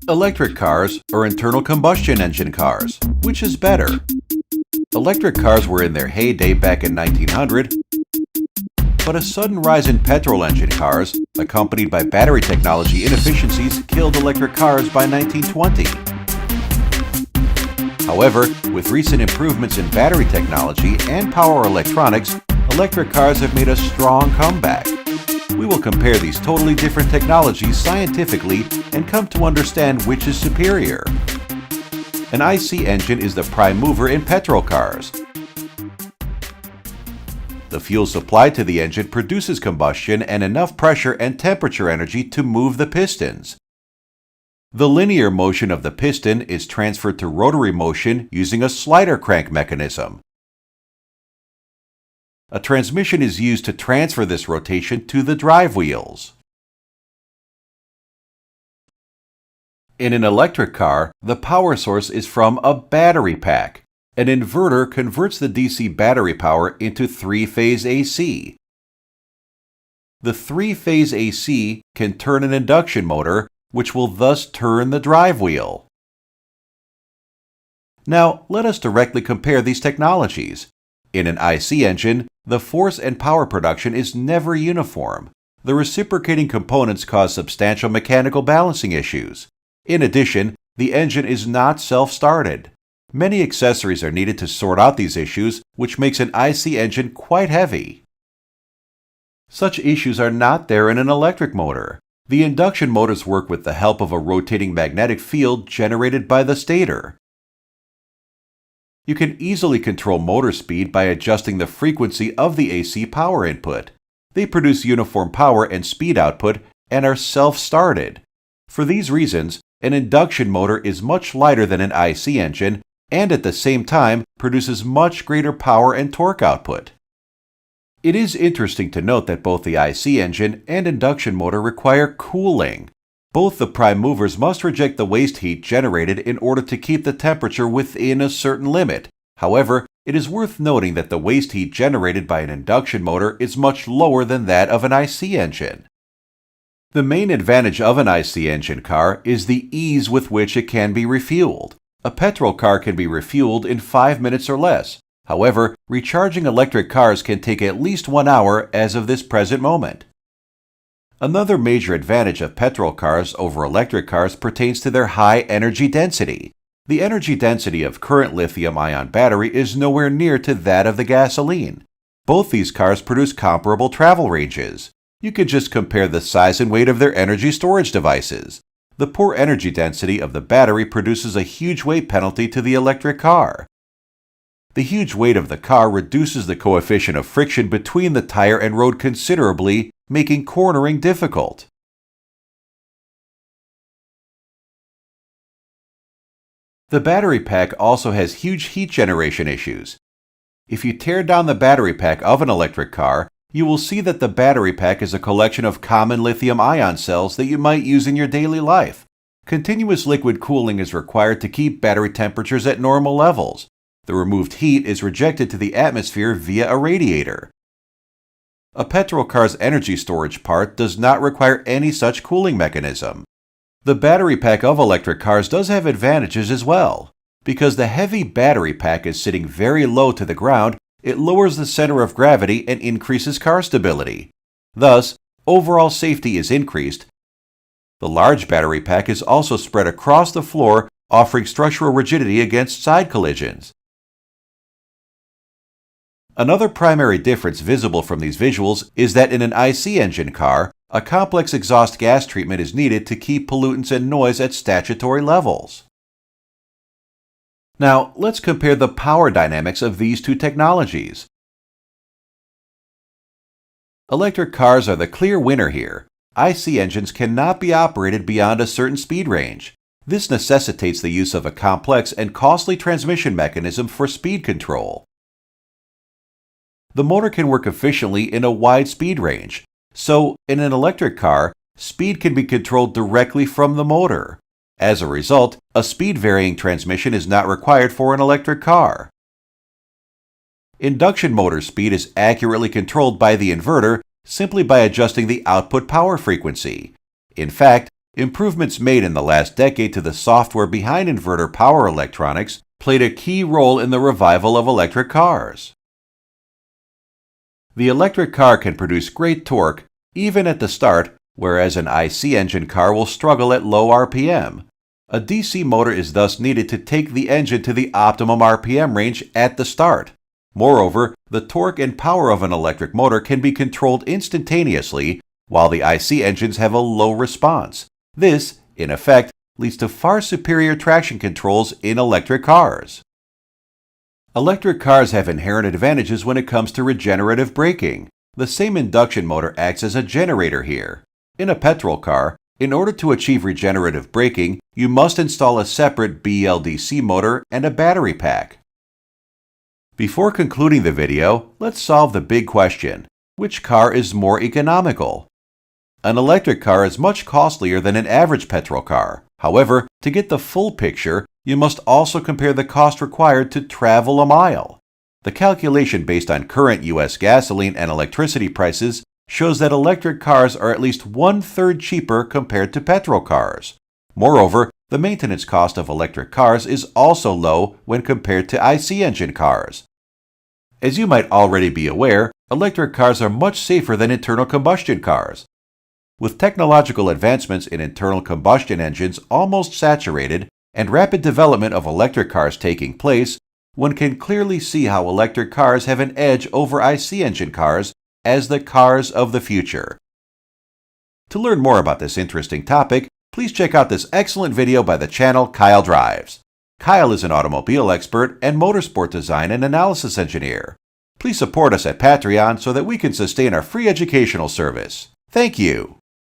Electric cars or internal combustion engine cars? Which is better? Electric cars were in their heyday back in 1900, but a sudden rise in petrol engine cars, accompanied by battery technology inefficiencies, killed electric cars by 1920. However, with recent improvements in battery technology and power electronics, electric cars have made a strong comeback. We will compare these totally different technologies scientifically and come to understand which is superior. An IC engine is the prime mover in petrol cars. The fuel supplied to the engine produces combustion and enough pressure and temperature energy to move the pistons. The linear motion of the piston is transferred to rotary motion using a slider crank mechanism. A transmission is used to transfer this rotation to the drive wheels. In an electric car, the power source is from a battery pack. An inverter converts the DC battery power into three-phase AC. The three-phase AC can turn an induction motor, which will thus turn the drive wheel. Now, let us directly compare these technologies. In an IC engine, the force and power production is never uniform. The reciprocating components cause substantial mechanical balancing issues. In addition, the engine is not self-started. Many accessories are needed to sort out these issues, which makes an IC engine quite heavy. Such issues are not there in an electric motor. The induction motors work with the help of a rotating magnetic field generated by the stator. You can easily control motor speed by adjusting the frequency of the AC power input. They produce uniform power and speed output and are self-started. For these reasons, an induction motor is much lighter than an IC engine and at the same time produces much greater power and torque output. It is interesting to note that both the IC engine and induction motor require cooling. Both the prime movers must reject the waste heat generated in order to keep the temperature within a certain limit. However, it is worth noting that the waste heat generated by an induction motor is much lower than that of an IC engine. The main advantage of an IC engine car is the ease with which it can be refueled. A petrol car can be refueled in 5 minutes or less. However, recharging electric cars can take at least 1 hour as of this present moment. Another major advantage of petrol cars over electric cars pertains to their high energy density. The energy density of current lithium-ion battery is nowhere near to that of the gasoline. Both these cars produce comparable travel ranges. You can just compare the size and weight of their energy storage devices. The poor energy density of the battery produces a huge weight penalty to the electric car. The huge weight of the car reduces the coefficient of friction between the tire and road considerably, making cornering difficult. The battery pack also has huge heat generation issues. If you tear down the battery pack of an electric car, you will see that the battery pack is a collection of common lithium-ion cells that you might use in your daily life. Continuous liquid cooling is required to keep battery temperatures at normal levels. The removed heat is rejected to the atmosphere via a radiator. A petrol car's energy storage part does not require any such cooling mechanism. The battery pack of electric cars does have advantages as well. Because the heavy battery pack is sitting very low to the ground, it lowers the center of gravity and increases car stability. Thus, overall safety is increased. The large battery pack is also spread across the floor, offering structural rigidity against side collisions. Another primary difference visible from these visuals is that in an IC engine car, a complex exhaust gas treatment is needed to keep pollutants and noise at statutory levels. Now, let's compare the power dynamics of these two technologies. Electric cars are the clear winner here. IC engines cannot be operated beyond a certain speed range. This necessitates the use of a complex and costly transmission mechanism for speed control. The motor can work efficiently in a wide speed range, so in an electric car, speed can be controlled directly from the motor. As a result, a speed-varying transmission is not required for an electric car. Induction motor speed is accurately controlled by the inverter simply by adjusting the output power frequency. In fact, Improvements made in the last decade to the software behind inverter power electronics played a key role in the revival of electric cars. The electric car can produce great torque even at the start, whereas an IC engine car will struggle at low RPM. A DC motor is thus needed to take the engine to the optimum RPM range at the start. Moreover, the torque and power of an electric motor can be controlled instantaneously, while the IC engines have a low response. This, in effect, leads to far superior traction controls in electric cars. Electric cars have inherent advantages when it comes to regenerative braking. The same induction motor acts as a generator here. In a petrol car, in order to achieve regenerative braking, you must install a separate BLDC motor and a battery pack. Before concluding the video, let's solve the big question: which car is more economical? An electric car is much costlier than an average petrol car. However, to get the full picture, you must also compare the cost required to travel a mile. The calculation based on current U.S. gasoline and electricity prices shows that electric cars are at least 1/3 cheaper compared to petrol cars. Moreover, the maintenance cost of electric cars is also low when compared to IC engine cars. As you might already be aware, electric cars are much safer than internal combustion cars. With technological advancements in internal combustion engines almost saturated and rapid development of electric cars taking place, one can clearly see how electric cars have an edge over IC engine cars as the cars of the future. To learn more about this interesting topic, please check out this excellent video by the channel Kyle Drives. Kyle is an automobile expert and motorsport design and analysis engineer. Please support us at Patreon so that we can sustain our free educational service. Thank you.